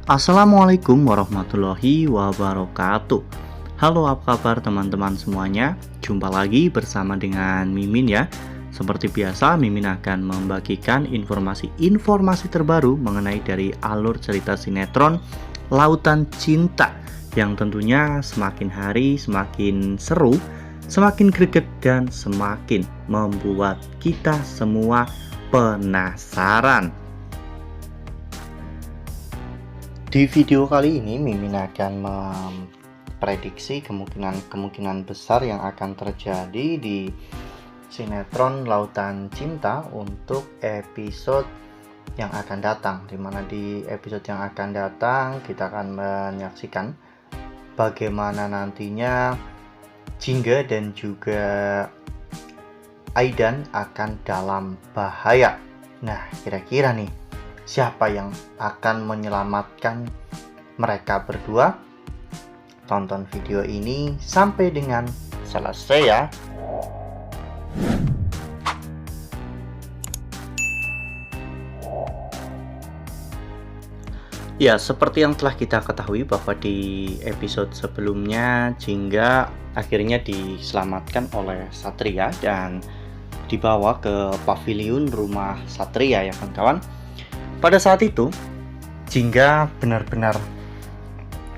Assalamualaikum warahmatullahi wabarakatuh. Halo, apa kabar teman-teman semuanya? Jumpa lagi bersama dengan Mimin ya. Seperti biasa, Mimin akan membagikan informasi-informasi terbaru mengenai dari alur cerita sinetron Lautan Cinta yang tentunya semakin hari semakin seru, semakin greget dan semakin membuat kita semua penasaran. Di video kali ini Mimin akan memprediksi kemungkinan besar yang akan terjadi di sinetron Lautan Cinta untuk episode yang akan datang, dimana di episode yang akan datang kita akan menyaksikan bagaimana nantinya Jingga dan juga Aidan akan dalam bahaya. Nah, kira-kira nih siapa yang akan menyelamatkan mereka berdua? Tonton video ini sampai dengan selesai ya. Ya, seperti yang telah kita ketahui bahwa di episode sebelumnya Jingga akhirnya diselamatkan oleh Satria dan dibawa ke pavilion rumah Satria ya kawan-kawan. Pada saat itu, Jingga benar-benar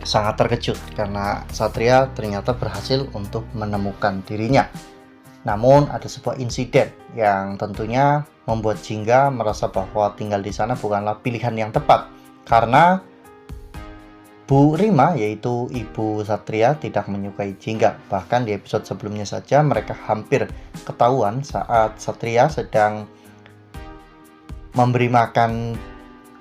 sangat terkejut karena Satria ternyata berhasil untuk menemukan dirinya. Namun ada sebuah insiden yang tentunya membuat Jingga merasa bahwa tinggal di sana bukanlah pilihan yang tepat. Karena Bu Rima, yaitu ibu Satria, tidak menyukai Jingga. Bahkan di episode sebelumnya saja mereka hampir ketahuan saat Satria sedang memberi makan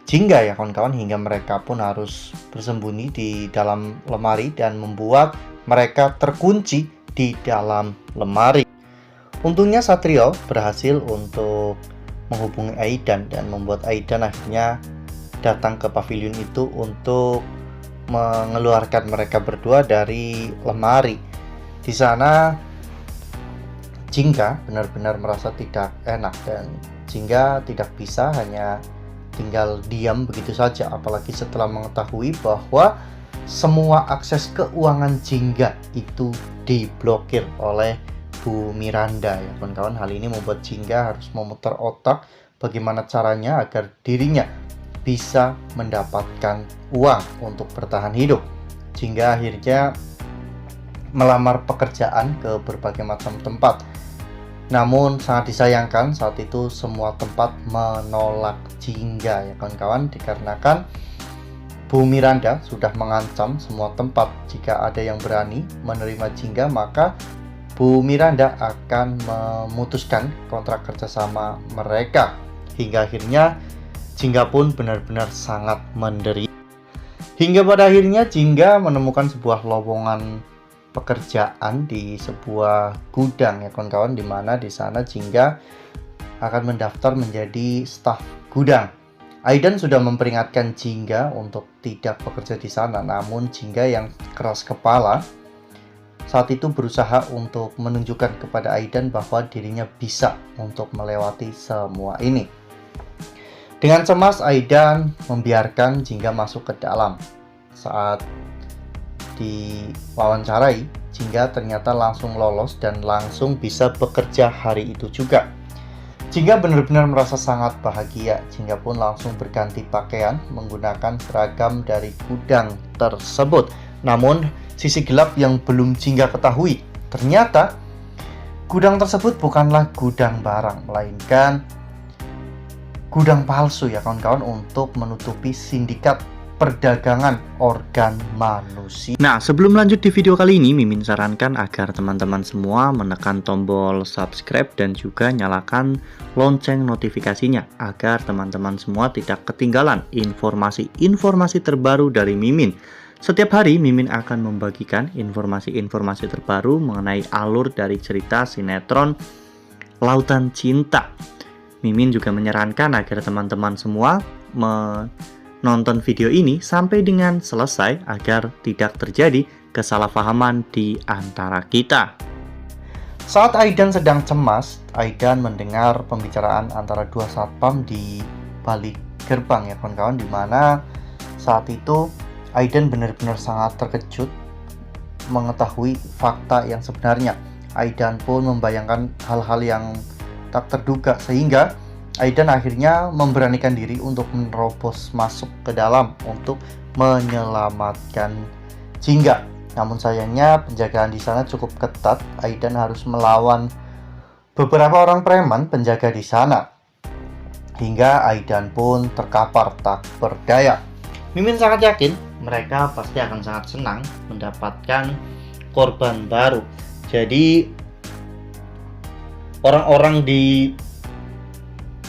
Jingga ya kawan-kawan, hingga mereka pun harus bersembunyi di dalam lemari dan membuat mereka terkunci di dalam lemari. Untungnya Satrio berhasil untuk menghubungi Aidan dan membuat Aidan akhirnya datang ke pavilion itu untuk mengeluarkan mereka berdua dari lemari. Di sana Jingga benar-benar merasa tidak enak dan Jingga tidak bisa hanya tinggal diam begitu saja, apalagi setelah mengetahui bahwa semua akses keuangan Jingga itu diblokir oleh Bu Miranda ya kawan-kawan. Hal ini membuat Jingga harus memutar otak bagaimana caranya agar dirinya bisa mendapatkan uang untuk bertahan hidup. Jingga akhirnya melamar pekerjaan ke berbagai macam tempat. Namun sangat disayangkan saat itu semua tempat menolak Jingga ya kawan-kawan, dikarenakan Bu Miranda sudah mengancam semua tempat jika ada yang berani menerima Jingga maka Bu Miranda akan memutuskan kontrak kerjasama mereka. Hingga akhirnya Jingga pun benar-benar sangat menderita. Hingga pada akhirnya Jingga menemukan sebuah lowongan pekerjaan di sebuah gudang ya kawan-kawan, di mana di sana Jingga akan mendaftar menjadi staf gudang. Aidan sudah memperingatkan Jingga untuk tidak bekerja di sana, namun Jingga yang keras kepala saat itu berusaha untuk menunjukkan kepada Aidan bahwa dirinya bisa untuk melewati semua ini. Dengan cemas Aidan membiarkan Jingga masuk ke dalam. Saat diwawancarai, Jingga ternyata langsung lolos dan langsung bisa bekerja hari itu juga. Jingga benar-benar merasa sangat bahagia. Jingga pun langsung berganti pakaian menggunakan seragam dari gudang tersebut. Namun sisi gelap yang belum Jingga ketahui, ternyata gudang tersebut bukanlah gudang barang, melainkan gudang palsu ya kawan-kawan, untuk menutupi sindikat perdagangan organ manusia. Nah, sebelum lanjut di video kali ini, Mimin sarankan agar teman-teman semua menekan tombol subscribe dan juga nyalakan lonceng notifikasinya agar teman-teman semua tidak ketinggalan informasi-informasi terbaru dari Mimin. Setiap hari Mimin akan membagikan informasi-informasi terbaru mengenai alur dari cerita sinetron Lautan Cinta. Mimin juga menyarankan agar teman-teman semua menonton video ini sampai dengan selesai agar tidak terjadi kesalahpahaman di antara kita. Saat Aidan sedang cemas, Aidan mendengar pembicaraan antara dua satpam di balik gerbang ya kawan-kawan, di mana saat itu Aidan benar-benar sangat terkejut mengetahui fakta yang sebenarnya. Aidan pun membayangkan hal-hal yang tak terduga, sehingga Aidan akhirnya memberanikan diri untuk menerobos masuk ke dalam untuk menyelamatkan Jingga. Namun sayangnya penjagaan di sana cukup ketat. Aidan harus melawan beberapa orang preman penjaga di sana, hingga Aidan pun terkapar tak berdaya. Mimin sangat yakin mereka pasti akan sangat senang mendapatkan korban baru. Jadi orang-orang di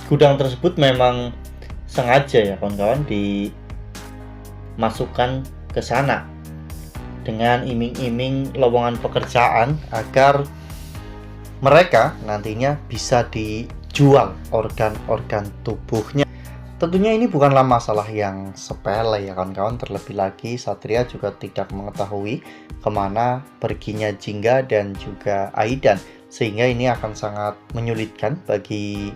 gudang tersebut memang sengaja ya kawan-kawan dimasukkan ke sana dengan iming-iming lowongan pekerjaan agar mereka nantinya bisa dijual organ-organ tubuhnya. Tentunya ini bukanlah masalah yang sepele ya kawan-kawan. Terlebih lagi Satria juga tidak mengetahui kemana perginya Jingga dan juga Aidan, sehingga ini akan sangat menyulitkan bagi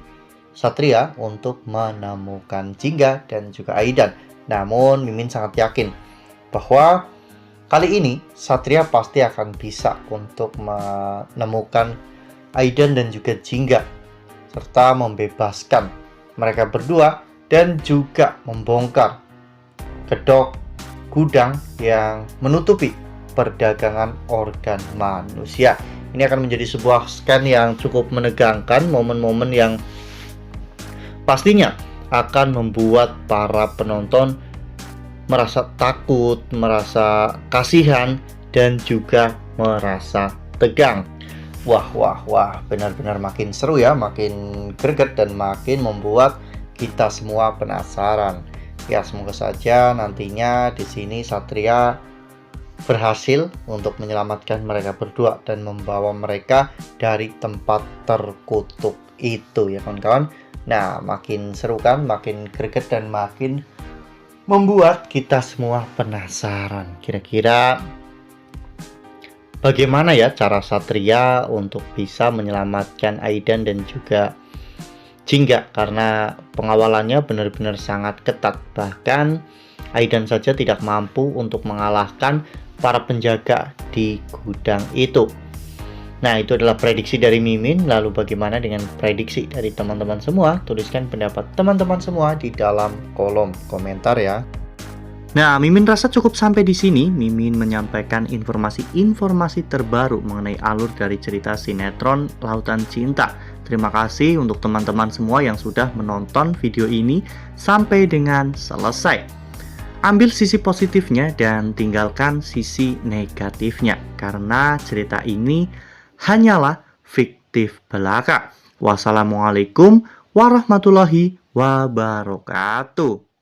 Satria untuk menemukan Jingga dan juga Aidan. Namun Mimin sangat yakin bahwa kali ini Satria pasti akan bisa untuk menemukan Aidan dan juga Jingga, serta membebaskan mereka berdua dan juga membongkar kedok gudang yang menutupi perdagangan organ manusia. Ini akan menjadi sebuah scan yang cukup menegangkan, momen-momen yang pastinya akan membuat para penonton merasa takut, merasa kasihan, dan juga merasa tegang. Wah, benar-benar makin seru ya, makin greget dan makin membuat kita semua penasaran. Ya, semoga saja nantinya di sini Satria berhasil untuk menyelamatkan mereka berdua dan membawa mereka dari tempat terkutuk itu ya kawan-kawan. Nah, makin seru kan, makin greget dan makin membuat kita semua penasaran. Kira-kira bagaimana ya cara Satria untuk bisa menyelamatkan Aidan dan juga Jingga, karena pengawalannya benar-benar sangat ketat. Bahkan Aidan saja tidak mampu untuk mengalahkan para penjaga di gudang itu. Nah, itu adalah prediksi dari Mimin. Lalu bagaimana dengan prediksi dari teman-teman semua? Tuliskan pendapat teman-teman semua di dalam kolom komentar ya. Nah, Mimin rasa cukup sampai di sini. Mimin menyampaikan informasi-informasi terbaru mengenai alur dari cerita sinetron Lautan Cinta. Terima kasih untuk teman-teman semua yang sudah menonton video ini sampai dengan selesai. Ambil sisi positifnya dan tinggalkan sisi negatifnya, karena cerita ini hanyalah fiktif belaka. Wassalamualaikum warahmatullahi wabarakatuh.